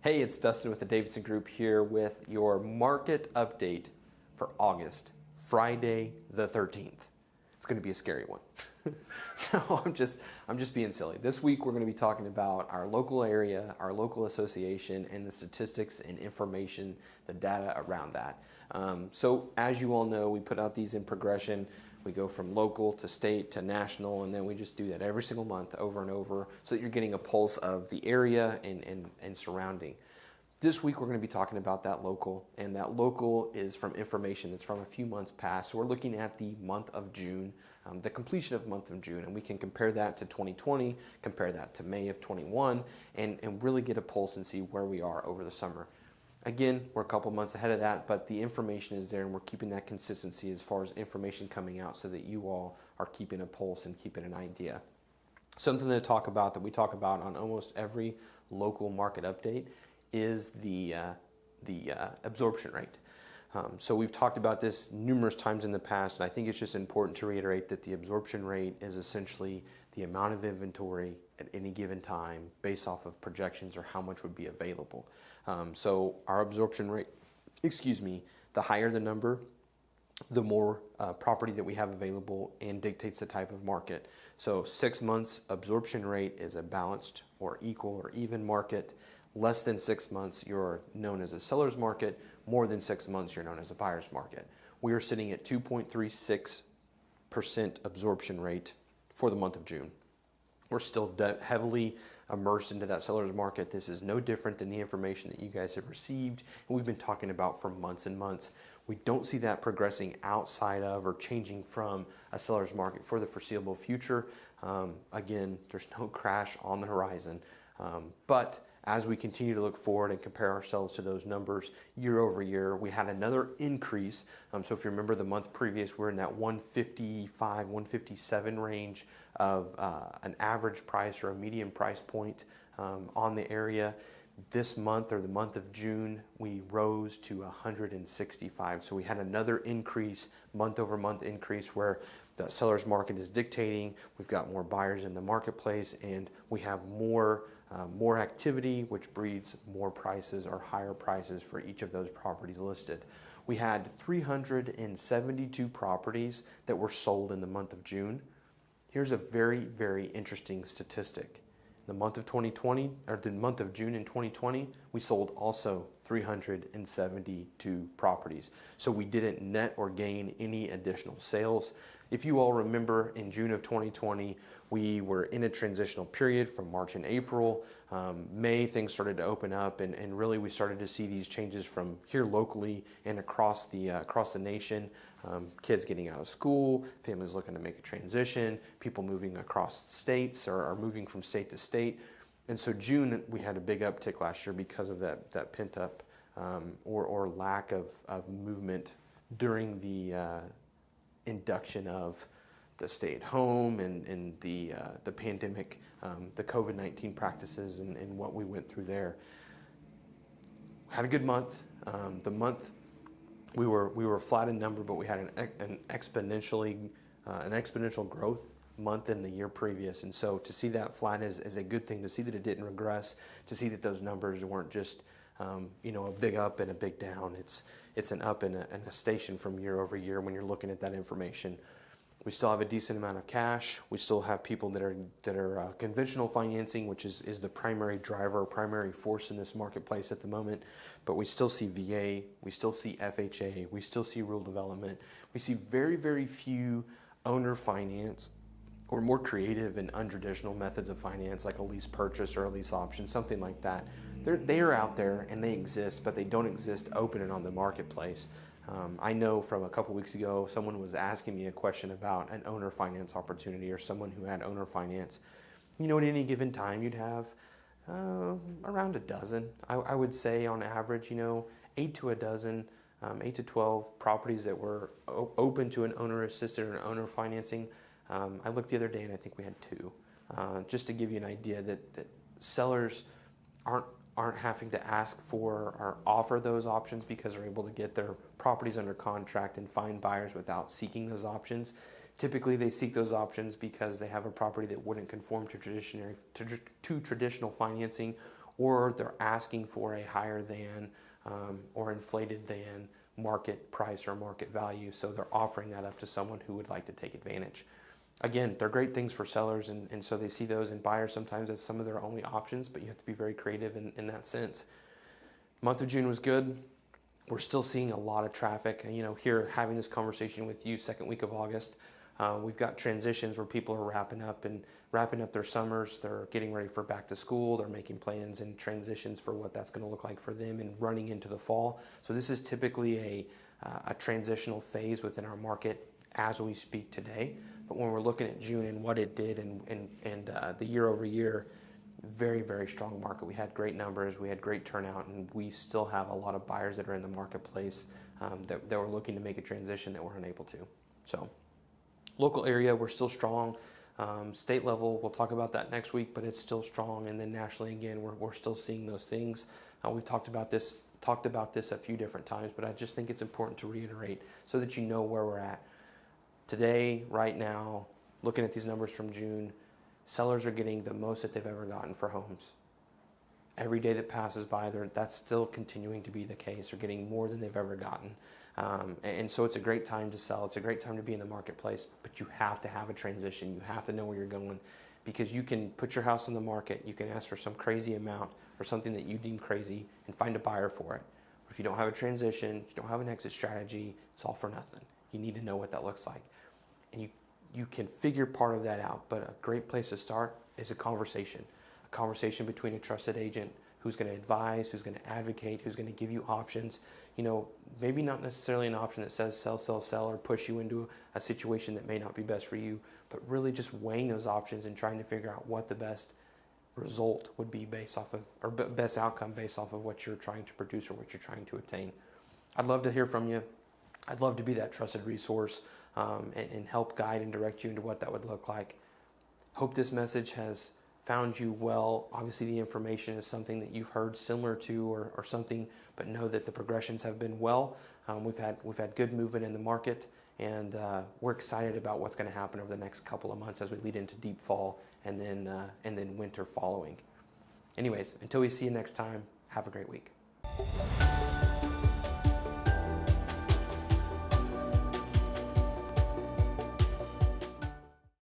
Hey, it's Dustin with the Davidson Group here with your market update for August, Friday the 13th. It's going to be a scary one. No, I'm just being silly. This week we're going to be talking about our local area, our local association, and the statistics and information, the data around that. So as you all know, we put out these in progression. We go from local to state to national, and then we just do that every single month over and over so that you're getting a pulse of the area and surrounding. This week we're going to be talking about that local, and that local is from information that's from a few months past. So we're looking at the month of June, the completion of month of June, and we can compare that to 2020, compare that to May of 21, and really get a pulse and see where we are over the summer. Again, we're a couple months ahead of that, but the information is there, and we're keeping that consistency as far as information coming out so that you all are keeping a pulse and keeping an idea. Something to talk about that we talk about on almost every local market update is the absorption rate. So we've talked about this numerous times in the past, and I think it's just important to reiterate that the absorption rate is essentially the amount of inventory at any given time based off of projections or how much would be available. So our absorption rate, the higher the number, the more property that we have available and dictates the type of market. So 6 months absorption rate is a balanced or equal or even market. Less than 6 months, you're known as a seller's market. More than 6 months, you're known as a buyer's market. We are sitting at 2.36% absorption rate for the month of June. We're still heavily immersed into that seller's market. This is no different than the information that you guys have received and we've been talking about for months and months. We don't see that progressing outside of or changing from a seller's market for the foreseeable future. Again, there's no crash on the horizon. But as we continue to look forward and compare ourselves to those numbers year over year, we had another increase. So if you remember the month previous, we're in that 155, 157 range of an average price or a median price point on the area. This month, or the month of June, we rose to 165. So we had another increase, month over month increase, where the seller's market is dictating. We've got more buyers in the marketplace, and we have more activity, which breeds more prices or higher prices for each of those properties listed. We had 372 properties that were sold in the month of June. Here's a very, very interesting statistic. The month of 2020, or the month of June in 2020, we sold also 372 properties. So we didn't net or gain any additional sales. If you all remember, in June of 2020, we were in a transitional period from March and April. May, things started to open up, and really we started to see these changes from here locally and across the nation. Kids getting out of school, families looking to make a transition, people moving across states or moving from state to state. And so June, we had a big uptick last year because of that pent up or lack of movement during the induction of the stay at home and the pandemic, the COVID-19 practices and what we went through there. Had a good month. The month we were flat in number, but we had an exponential growth month in the year previous. And so to see that flat is a good thing, to see that it didn't regress, to see that those numbers weren't just a big up and a big down. It's an up and a station from year over year when you're looking at that information. We still have a decent amount of cash. We still have people that are conventional financing, which is the primary driver, primary force in this marketplace at the moment. But we still see VA, we still see FHA, we still see rural development. We see very, very few owner finance or more creative and untraditional methods of finance, like a lease purchase or a lease option, something like that. They are out there and they exist, but they don't exist open and on the marketplace. I know from a couple weeks ago, someone was asking me a question about an owner finance opportunity or someone who had owner finance. At any given time, you'd have around a dozen. I would say on average, 8 to a dozen, 8 to 12 properties that were open to an owner assisted or an owner financing. I looked the other day and I think we had 2. Just to give you an idea that sellers aren't having to ask for or offer those options because they're able to get their properties under contract and find buyers without seeking those options. Typically, they seek those options because they have a property that wouldn't conform to traditional financing, or they're asking for a higher than or inflated than market price or market value. So they're offering that up to someone who would like to take advantage. Again, they're great things for sellers, and so they see those, and buyers sometimes as some of their only options, but you have to be very creative in that sense. Month of June was good. We're still seeing a lot of traffic. Here having this conversation with you, second week of August, we've got transitions where people are wrapping up their summers. They're getting ready for back to school. They're making plans and transitions for what that's going to look like for them and running into the fall. So this is typically a transitional phase within our market as we speak today. But when we're looking at June and what it did and the year over year, very, very strong market. We had great numbers, we had great turnout, and we still have a lot of buyers that are in the marketplace that were looking to make a transition that were unable to. So local area, we're still strong. State level, we'll talk about that next week, but it's still strong. And then nationally, again, we're still seeing those things. We've talked about this a few different times, but I just think it's important to reiterate so that you know where we're at. Today, right now, looking at these numbers from June, sellers are getting the most that they've ever gotten for homes. Every day that passes by, that's still continuing to be the case. They're getting more than they've ever gotten. And so it's a great time to sell. It's a great time to be in the marketplace, but you have to have a transition. You have to know where you're going, because you can put your house on the market. You can ask for some crazy amount or something that you deem crazy and find a buyer for it. But if you don't have a transition, you don't have an exit strategy, it's all for nothing. You need to know what that looks like. And you can figure part of that out, but a great place to start is a conversation between a trusted agent who's going to advise, who's going to advocate, who's going to give you options. Maybe not necessarily an option that says sell, sell, sell, or push you into a situation that may not be best for you, but really just weighing those options and trying to figure out what the best result would be based off of, or best outcome based off of what you're trying to produce or what you're trying to attain. I'd love to hear from you. I'd love to be that trusted resource and help guide and direct you into what that would look like. Hope this message has found you well. Obviously, the information is something that you've heard similar to or something, but know that the progressions have been well. We've had good movement in the market, and we're excited about what's going to happen over the next couple of months as we lead into deep fall and then winter following. Anyways, until we see you next time, have a great week.